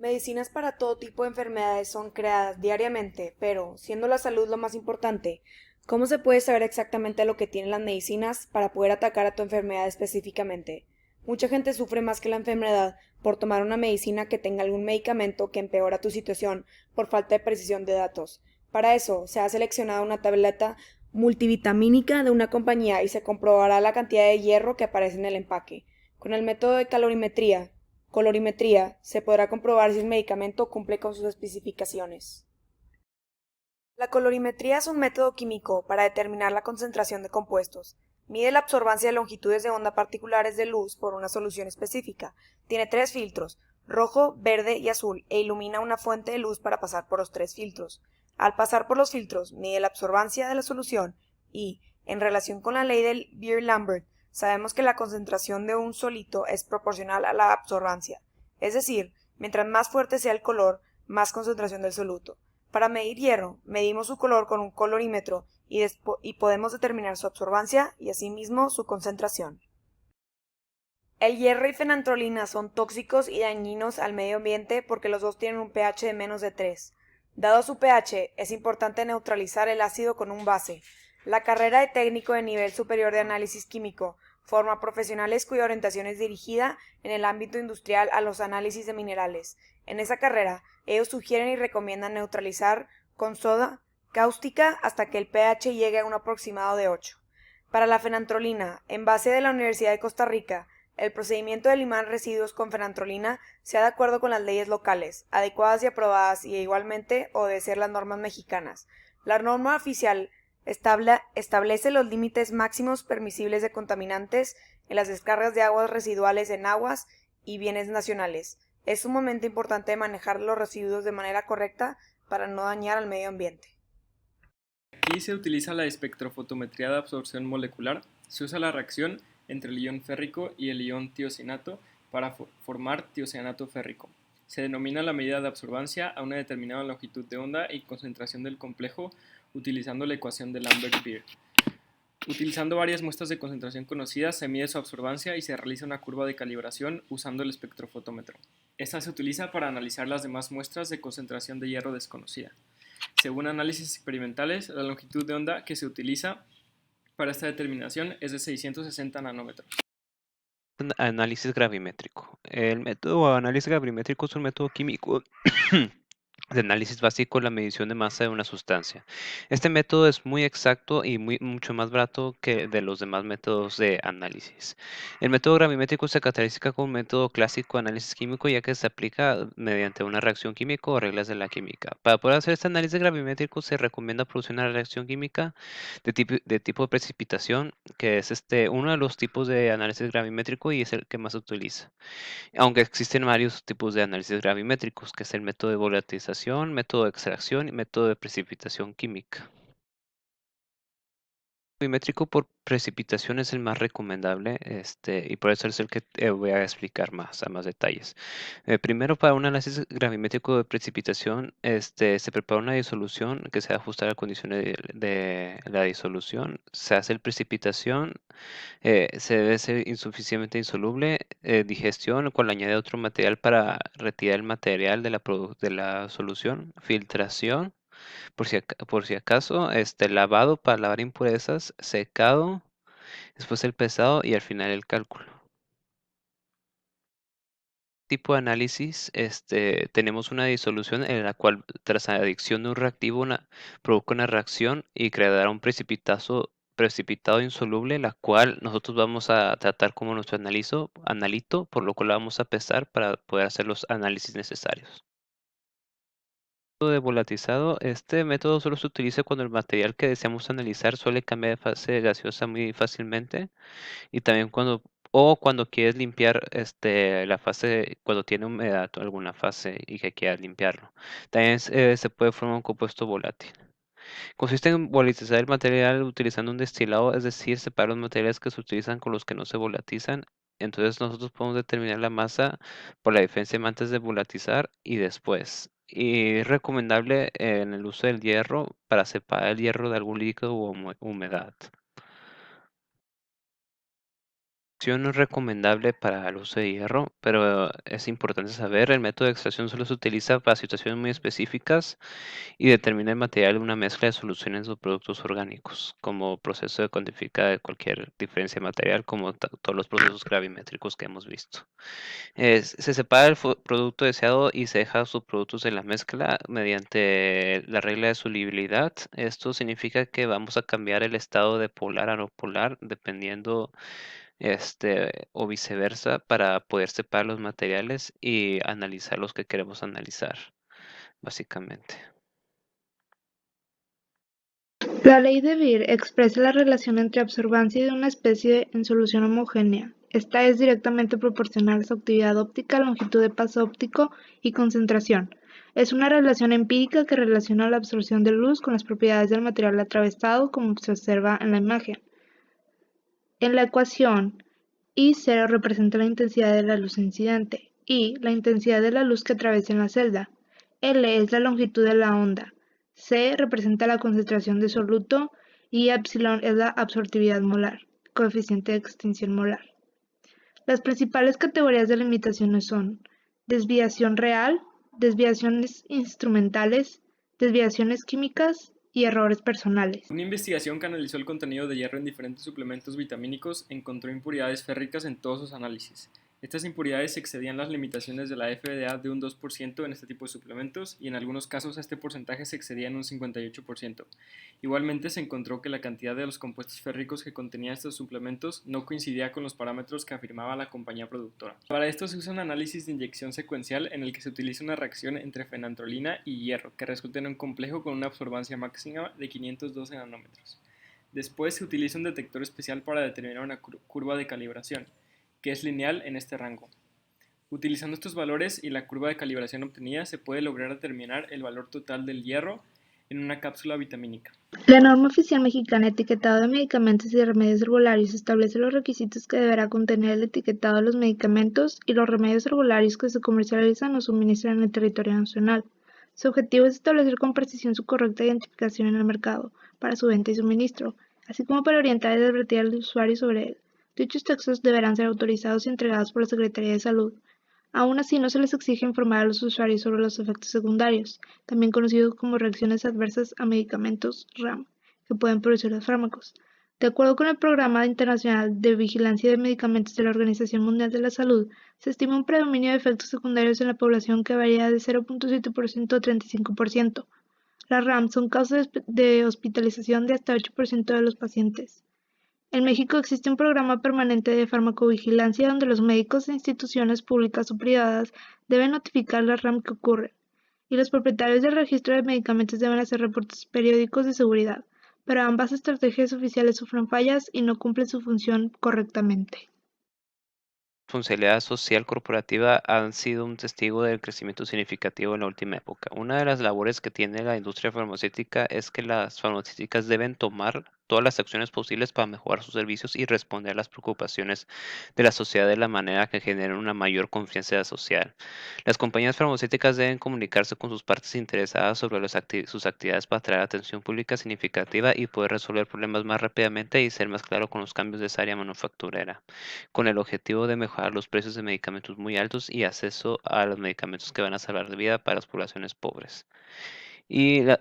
Medicinas para todo tipo de enfermedades son creadas diariamente, pero, siendo la salud lo más importante, ¿cómo se puede saber exactamente lo que tienen las medicinas para poder atacar a tu enfermedad específicamente? Mucha gente sufre más que la enfermedad por tomar una medicina que tenga algún medicamento que empeora tu situación por falta de precisión de datos. Para eso, se ha seleccionado una tableta multivitamínica de una compañía y se comprobará la cantidad de hierro que aparece en el empaque. Con el método de colorimetría, se podrá comprobar si el medicamento cumple con sus especificaciones. La colorimetría es un método químico para determinar la concentración de compuestos. Mide la absorbancia de longitudes de onda particulares de luz por una solución específica. Tiene tres filtros, rojo, verde y azul, e ilumina una fuente de luz para pasar por los tres filtros. Al pasar por los filtros, mide la absorbancia de la solución y, en relación con la ley del Beer-Lambert, sabemos que la concentración de un solito es proporcional a la absorbancia. Es decir, mientras más fuerte sea el color, más concentración del soluto. Para medir hierro, medimos su color con un colorímetro y podemos determinar su absorbancia y asimismo su concentración. El hierro y fenantrolina son tóxicos y dañinos al medio ambiente porque los dos tienen un pH de menos de 3. Dado su pH, es importante neutralizar el ácido con un base. La carrera de técnico de nivel superior de análisis químico forma profesionales cuya orientación es dirigida en el ámbito industrial a los análisis de minerales. En esa carrera, ellos sugieren y recomiendan neutralizar con soda cáustica hasta que el pH llegue a un aproximado de 8. Para la fenantrolina, en base de la Universidad de Costa Rica, el procedimiento de limar residuos con fenantrolina sea de acuerdo con las leyes locales, adecuadas y aprobadas y igualmente obedecer las normas mexicanas. La norma oficial establece los límites máximos permisibles de contaminantes en las descargas de aguas residuales en aguas y bienes nacionales. Es sumamente importante manejar los residuos de manera correcta para no dañar al medio ambiente. Aquí se utiliza la espectrofotometría de absorción molecular. Se usa la reacción entre el ion férrico y el ion tiosinato para formar tiosinato férrico. Se denomina la medida de absorbancia a una determinada longitud de onda y concentración del complejo utilizando la ecuación de Lambert-Beer. Utilizando varias muestras de concentración conocidas, se mide su absorbancia y se realiza una curva de calibración usando el espectrofotómetro. Esta se utiliza para analizar las demás muestras de concentración de hierro desconocida. Según análisis experimentales, la longitud de onda que se utiliza para esta determinación es de 660 nanómetros. Análisis gravimétrico. El método de análisis gravimétrico es un método químico de análisis básico de la medición de masa de una sustancia. Este método es muy exacto y mucho más barato que de los demás métodos de análisis. El método gravimétrico se caracteriza como un método clásico de análisis químico ya que se aplica mediante una reacción química o reglas de la química. Para poder hacer este análisis gravimétrico se recomienda producir una reacción química de tipo precipitación, que es uno de los tipos de análisis gravimétrico y es el que más se utiliza. Aunque existen varios tipos de análisis gravimétricos, que es el método de volatilización, método de extracción y método de precipitación química. Gravimétrico por precipitación es el más recomendable, y por eso es el que voy a explicar a más detalles. Primero, para un análisis gravimétrico de precipitación, se prepara una disolución que se ajusta a las condiciones de la disolución. Se hace el precipitación, se debe ser insuficientemente insoluble, digestión, cual añade otro material para retirar el material de la solución, filtración, por si acaso, lavado para lavar impurezas, secado, después el pesado y al final el cálculo. Tipo de análisis, tenemos una disolución en la cual tras adicción de un reactivo provoca una reacción y creará un precipitado insoluble, la cual nosotros vamos a tratar como nuestro analito, por lo cual la vamos a pesar para poder hacer los análisis necesarios. De volatilizado, este método solo se utiliza cuando el material que deseamos analizar suele cambiar de fase gaseosa muy fácilmente y también cuando quieres limpiar la fase, cuando tiene humedad o alguna fase y que quieras limpiarlo. También se puede formar un compuesto volátil. Consiste en volatilizar el material utilizando un destilado, es decir, separar los materiales que se utilizan con los que no se volatilizan. Entonces nosotros podemos determinar la masa por la diferencia antes de volatilizar y después. Y es recomendable en el uso del hierro para separar el hierro de algún líquido o humedad. No es recomendable para el uso de hierro, pero es importante saber, el método de extracción solo se utiliza para situaciones muy específicas y determina el material de una mezcla de soluciones o productos orgánicos, como proceso de cuantificar de cualquier diferencia de material, como todos los procesos gravimétricos que hemos visto. Se separa el producto deseado y se deja subproductos en la mezcla mediante la regla de solubilidad. Esto significa que vamos a cambiar el estado de polar a no polar dependiendo o viceversa para poder separar los materiales y analizar los que queremos analizar, básicamente. La ley de Beer expresa la relación entre absorbancia de una especie en solución homogénea. Esta es directamente proporcional a su actividad óptica, longitud de paso óptico y concentración. Es una relación empírica que relaciona la absorción de luz con las propiedades del material atravesado, como se observa en la imagen. En la ecuación, I0 representa la intensidad de la luz incidente y la intensidad de la luz que atraviesa en la celda. L es la longitud de la onda. C representa la concentración de soluto y epsilon es la absortividad molar, coeficiente de extinción molar. Las principales categorías de limitaciones son desviación real, desviaciones instrumentales, desviaciones químicas y errores personales. Una investigación que analizó el contenido de hierro en diferentes suplementos vitamínicos encontró impuridades férricas en todos sus análisis. Estas impuridades excedían las limitaciones de la FDA de un 2% en este tipo de suplementos y en algunos casos este porcentaje se excedía en un 58%. Igualmente se encontró que la cantidad de los compuestos férricos que contenían estos suplementos no coincidía con los parámetros que afirmaba la compañía productora. Para esto se usa un análisis de inyección secuencial en el que se utiliza una reacción entre fenantrolina y hierro que resulta en un complejo con una absorbancia máxima de 512 nanómetros. Después se utiliza un detector especial para determinar una curva de calibración, que es lineal en este rango. Utilizando estos valores y la curva de calibración obtenida, se puede lograr determinar el valor total del hierro en una cápsula vitamínica. La norma oficial mexicana Etiquetado de Medicamentos y Remedios Herbolarios establece los requisitos que deberá contener el etiquetado de los medicamentos y los remedios herbolarios que se comercializan o suministran en el territorio nacional. Su objetivo es establecer con precisión su correcta identificación en el mercado para su venta y suministro, así como para orientar y advertir al usuario sobre él. Dichos textos deberán ser autorizados y entregados por la Secretaría de Salud. Aún así, no se les exige informar a los usuarios sobre los efectos secundarios, también conocidos como reacciones adversas a medicamentos RAM, que pueden producir los fármacos. De acuerdo con el Programa Internacional de Vigilancia de Medicamentos de la Organización Mundial de la Salud, se estima un predominio de efectos secundarios en la población que varía de 0.7% a 35%. Las RAM son causas de hospitalización de hasta 8% de los pacientes. En México existe un programa permanente de farmacovigilancia donde los médicos de instituciones públicas o privadas deben notificar las RAM que ocurren, y los propietarios del registro de medicamentos deben hacer reportes periódicos de seguridad, pero ambas estrategias oficiales sufren fallas y no cumplen su función correctamente. Responsabilidad social corporativa han sido un testigo del crecimiento significativo en la última época. Una de las labores que tiene la industria farmacéutica es que las farmacéuticas deben tomar todas las acciones posibles para mejorar sus servicios y responder a las preocupaciones de la sociedad de la manera que generen una mayor confianza social. Las compañías farmacéuticas deben comunicarse con sus partes interesadas sobre sus actividades para atraer atención pública significativa y poder resolver problemas más rápidamente y ser más claro con los cambios de esa área manufacturera con el objetivo de mejorar los precios de medicamentos muy altos y acceso a los medicamentos que van a salvar de vida para las poblaciones pobres. Y la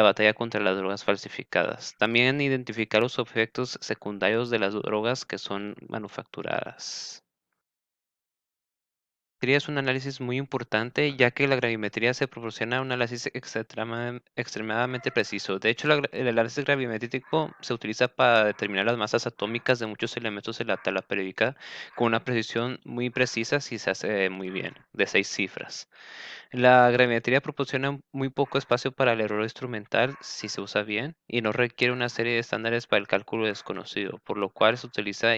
batalla contra las drogas falsificadas. También identificar los efectos secundarios de las drogas que son manufacturadas. Gravimetría es un análisis muy importante, ya que la gravimetría se proporciona un análisis extremadamente preciso. De hecho, el análisis gravimétrico se utiliza para determinar las masas atómicas de muchos elementos de la tabla periódica con una precisión muy precisa si se hace muy bien, de 6 cifras. La gravimetría proporciona muy poco espacio para el error instrumental si se usa bien y no requiere una serie de estándares para el cálculo desconocido, por lo cual se utiliza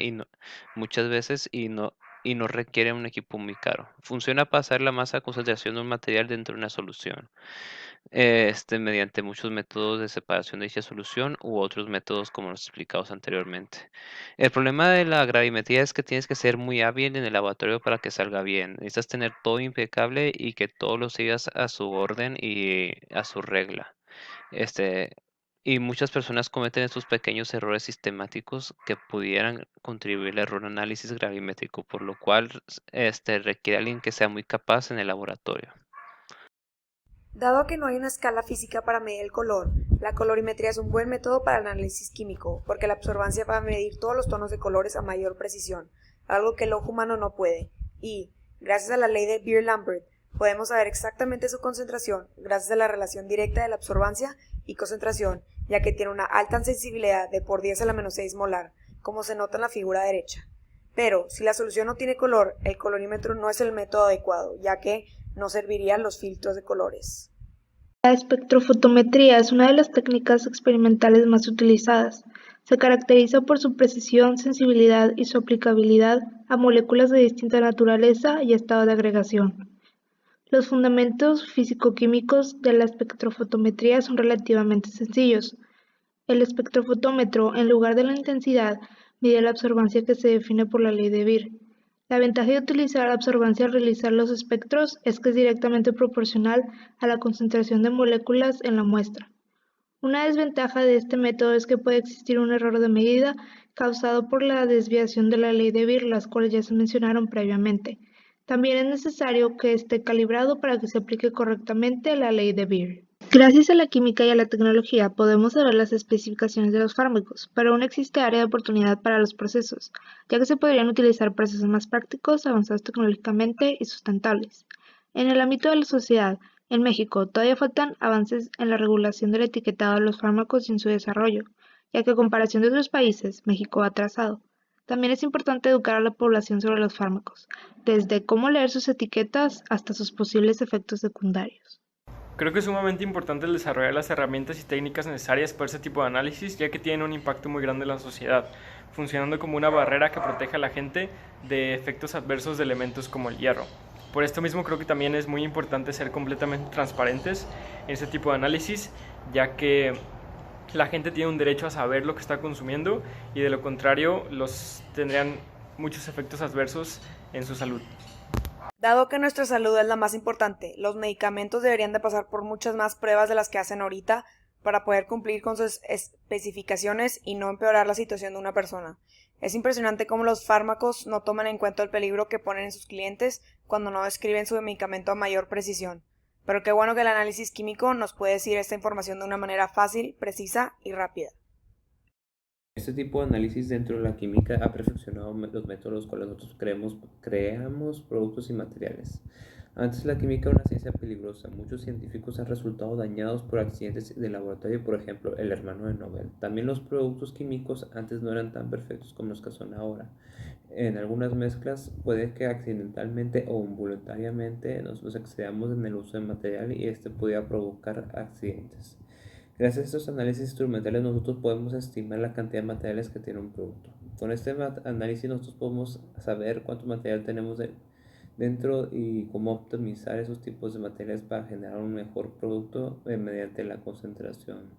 muchas veces y no requiere un equipo muy caro. Funciona para saber la masa concentración de un material dentro de una solución, mediante muchos métodos de separación de dicha solución u otros métodos como los explicados anteriormente. El problema de la gravimetría es que tienes que ser muy hábil en el laboratorio para que salga bien. Necesitas tener todo impecable y que todo lo sigas a su orden y a su regla. Este, Y muchas personas cometen estos pequeños errores sistemáticos que pudieran contribuir al error análisis gravimétrico, por lo cual requiere alguien que sea muy capaz en el laboratorio. Dado que no hay una escala física para medir el color, la colorimetría es un buen método para el análisis químico, porque la absorbancia va a medir todos los tonos de colores a mayor precisión, algo que el ojo humano no puede. Y, gracias a la ley de Beer-Lambert, podemos saber exactamente su concentración gracias a la relación directa de la absorbancia y concentración, ya que tiene una alta sensibilidad de por 10 a la menos 6 molar, como se nota en la figura derecha. Pero, si la solución no tiene color, el colorímetro no es el método adecuado, ya que no servirían los filtros de colores. La espectrofotometría es una de las técnicas experimentales más utilizadas. Se caracteriza por su precisión, sensibilidad y su aplicabilidad a moléculas de distinta naturaleza y estado de agregación. Los fundamentos físico-químicos de la espectrofotometría son relativamente sencillos. El espectrofotómetro, en lugar de la intensidad, mide la absorbancia que se define por la ley de Beer. La ventaja de utilizar la absorbancia al realizar los espectros es que es directamente proporcional a la concentración de moléculas en la muestra. Una desventaja de este método es que puede existir un error de medida causado por la desviación de la ley de Beer, las cuales ya se mencionaron previamente. También es necesario que esté calibrado para que se aplique correctamente la ley de Beer. Gracias a la química y a la tecnología podemos saber las especificaciones de los fármacos, pero aún existe área de oportunidad para los procesos, ya que se podrían utilizar procesos más prácticos, avanzados tecnológicamente y sustentables. En el ámbito de la sociedad, en México todavía faltan avances en la regulación del etiquetado de los fármacos y en su desarrollo, ya que a comparación de otros países, México va atrasado. También es importante educar a la población sobre los fármacos, desde cómo leer sus etiquetas hasta sus posibles efectos secundarios. Creo que es sumamente importante el desarrollar las herramientas y técnicas necesarias para este tipo de análisis, ya que tienen un impacto muy grande en la sociedad, funcionando como una barrera que protege a la gente de efectos adversos de elementos como el hierro. Por esto mismo creo que también es muy importante ser completamente transparentes en este tipo de análisis, ya que la gente tiene un derecho a saber lo que está consumiendo y de lo contrario los tendrían muchos efectos adversos en su salud. Dado que nuestra salud es la más importante, los medicamentos deberían de pasar por muchas más pruebas de las que hacen ahorita para poder cumplir con sus especificaciones y no empeorar la situación de una persona. Es impresionante cómo los fármacos no toman en cuenta el peligro que ponen en sus clientes cuando no describen su medicamento a mayor precisión. Pero qué bueno que el análisis químico nos puede decir esta información de una manera fácil, precisa y rápida. Este tipo de análisis dentro de la química ha perfeccionado los métodos con los que nosotros creamos productos y materiales. Antes la química era una ciencia peligrosa. Muchos científicos han resultado dañados por accidentes de laboratorio, por ejemplo, el hermano de Nobel. También los productos químicos antes no eran tan perfectos como los que son ahora. En algunas mezclas puede que accidentalmente o involuntariamente nos excedamos en el uso de material y este podría provocar accidentes. Gracias a estos análisis instrumentales nosotros podemos estimar la cantidad de materiales que tiene un producto. Con este análisis nosotros podemos saber cuánto material tenemos dentro y cómo optimizar esos tipos de materiales para generar un mejor producto mediante la concentración.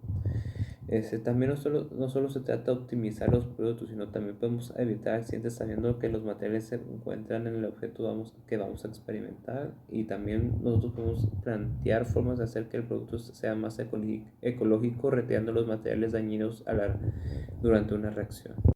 También no solo se trata de optimizar los productos, sino también podemos evitar accidentes sabiendo que los materiales se encuentran en el objeto que vamos a experimentar, y también nosotros podemos plantear formas de hacer que el producto sea más ecológico, retirando los materiales dañinos durante una reacción.